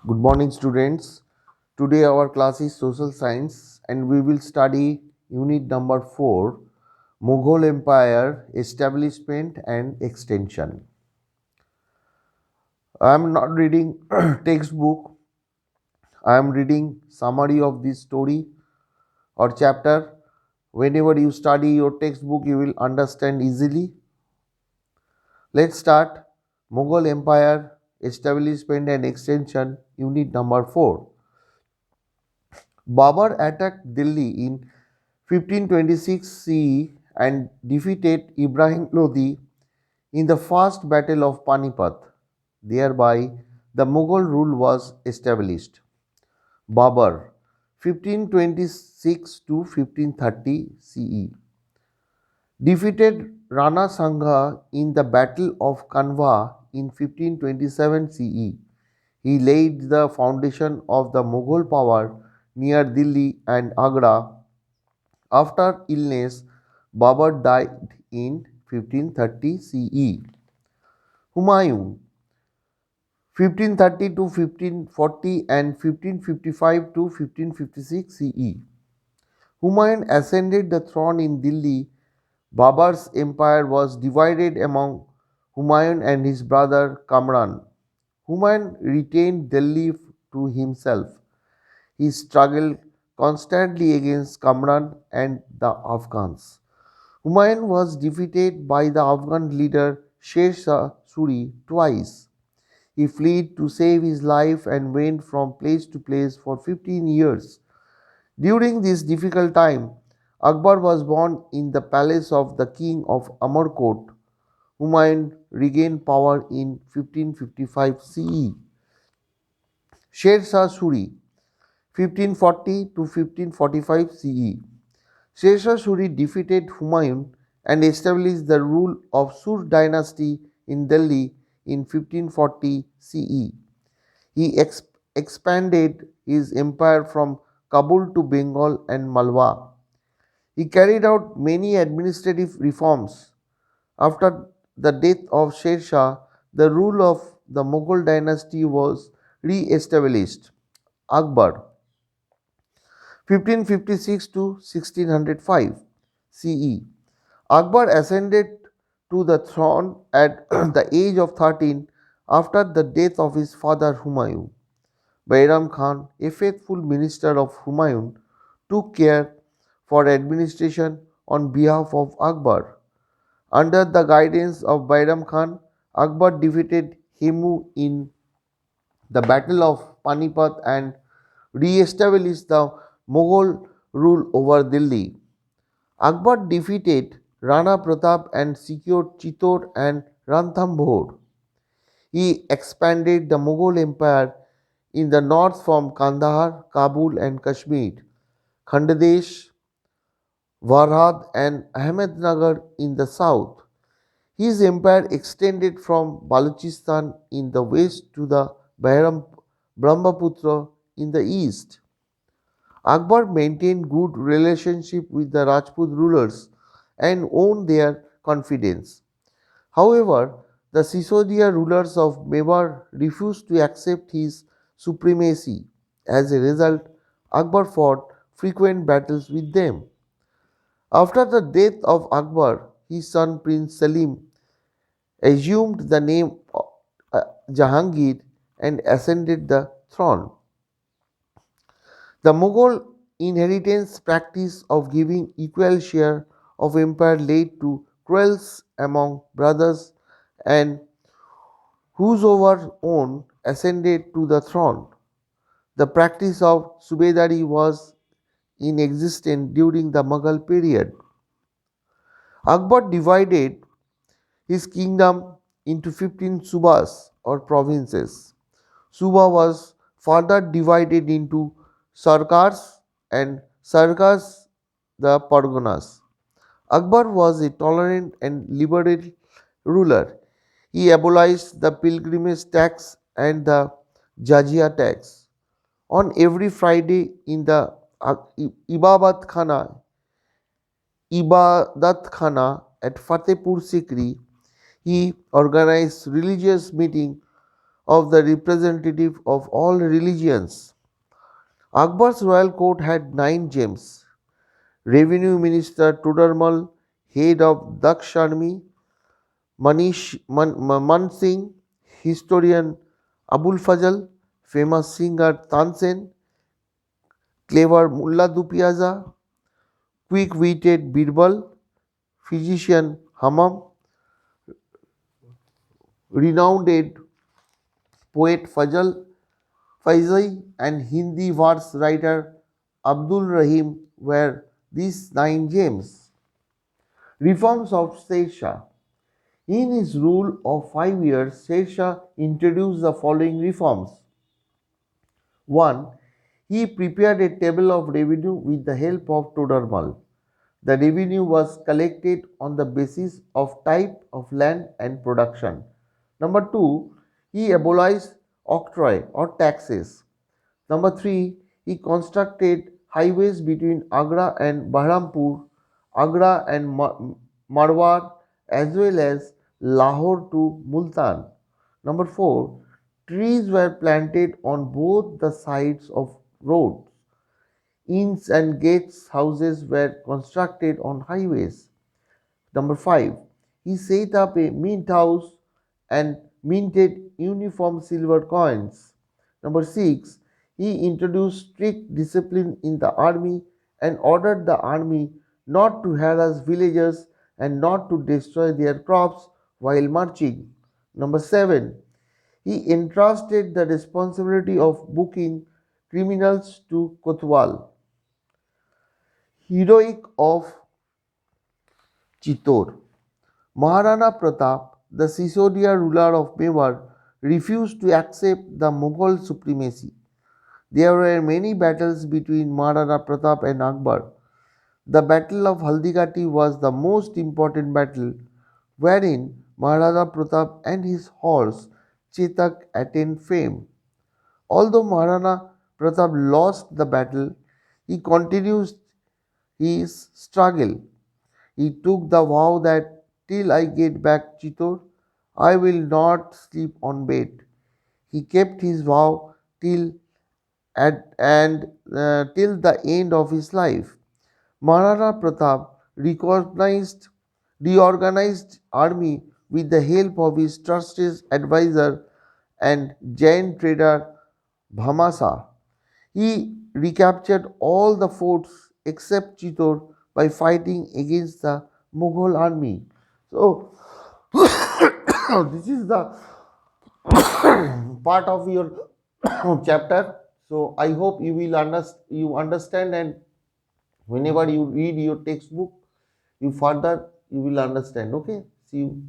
Good morning, students. Today, our class is Social Science and we will study unit number 4, Mughal Empire Establishment and Extension. I am not reading textbook, I am reading summary of this story or chapter. Whenever you study your textbook, you will understand easily. Let's start Mughal Empire Establishment and Extension, unit number 4. Babur attacked Delhi in 1526 CE and defeated Ibrahim Lodi in the first battle of Panipat. Thereby, the Mughal rule was established. Babur, 1526 to 1530 CE, defeated Rana Sangha in the Battle of Kanwa in 1527 CE. He laid the foundation of the Mughal power near Delhi and Agra. After illness, Babur died in 1530 CE. Humayun, 1530 to 1540 and 1555 to 1556 CE. Humayun ascended the throne in Delhi. Babur's empire was divided among Humayun and his brother Kamran. Humayun retained Delhi to himself. He struggled constantly against Kamran and the Afghans. Humayun was defeated by the Afghan leader Sher Shah Suri twice. He fled to save his life and went from place to place for 15 years. During this difficult time, Akbar was born in the palace of the king of Amarkot. Humayun regained power in 1555 CE. Sher Shah Suri, 1540 to 1545 CE. Sher Shah Suri defeated Humayun and established the rule of Sur dynasty in Delhi in 1540 CE. He expanded his empire from Kabul to Bengal and Malwa. He carried out many administrative reforms. After the death of Sher Shah, the rule of the Mughal dynasty was re-established. Akbar, 1556 to 1605 CE. Akbar ascended to the throne at the age of 13 after the death of his father Humayun. Bairam Khan, a faithful minister of Humayun, took care for administration on behalf of Akbar. Under the guidance of Bairam Khan, Akbar defeated Hemu in the Battle of Panipat and re-established the Mughal rule over Delhi. Akbar defeated Rana Pratap and secured Chittor and Ranthambore. He expanded the Mughal empire in the north from Kandahar, Kabul, and Kashmir, Khandadesh, Varhad, and Ahmednagar in the south. His empire extended from Balochistan in the west to the Brahmaputra in the east. Akbar maintained good relationship with the Rajput rulers and won their confidence. However, the Sisodia rulers of Mewar refused to accept his supremacy. As a result, Akbar fought frequent battles with them. After the death of Akbar, his son Prince Salim assumed the name Jahangir and ascended the throne. The Mughal inheritance practice of giving equal share of empire led to quarrels among brothers and whosoever own ascended to the throne. The practice of Subedari was in existence during the Mughal period. Akbar divided his kingdom into 15 subas or provinces. Suba was further divided into sarkars and sarkars the parganas. Akbar was a tolerant and liberal ruler. He abolished the pilgrimage tax and the jizya tax. On every Friday in the Ibadat Khana at Fatehpur Sikri, he organized religious meeting of the representative of all religions. Akbar's royal court had 9 gems: Revenue Minister Todarmal, head of Daksh army, Man Singh, historian Abul Fazl, famous singer Tansen, clever Mullah Dupiaza, quick-witted Birbal, physician Hammam, renowned poet Faizai, and Hindi verse writer Abdul Rahim were these 9 gems. Reforms of Sher Shah. In his rule of 5 years, Sher Shah introduced the following reforms. 1. He prepared a table of revenue with the help of Todarmal. The revenue was collected on the basis of type of land and production. Number 2. He abolished octroi or taxes. Number 3. He constructed highways between Agra and Bahrampur, Agra and Marwar, as well as Lahore to Multan. Number 4. Trees were planted on both the sides of roads. Inns and gates houses were constructed on highways. Number 5. He set up a mint house and minted uniform silver coins. Number 6. He introduced strict discipline in the army and ordered the army not to harass villagers and not to destroy their crops while marching. Number 7. He entrusted the responsibility of booking criminals to Kotwal. Heroic of Chittor. Maharana Pratap, the Sisodia ruler of Mewar, refused to accept the Mughal supremacy. There were many battles between Maharana Pratap and Akbar. The Battle of Haldigati was the most important battle, wherein Maharana Pratap and his horse Chetak attained fame. Although Maharana Pratap lost the battle, he continued his struggle. He took the vow that till I get back Chittor, I will not sleep on bed. He kept his vow till the end of his life. Maharana Pratap reorganized army with the help of his trusted advisor and Jain trader Bhamasa. He recaptured all the forts except Chittor by fighting against the Mughal army. So, this is the part of your chapter. So, I hope you understand, and whenever you read your textbook, you will understand. Okay, see you.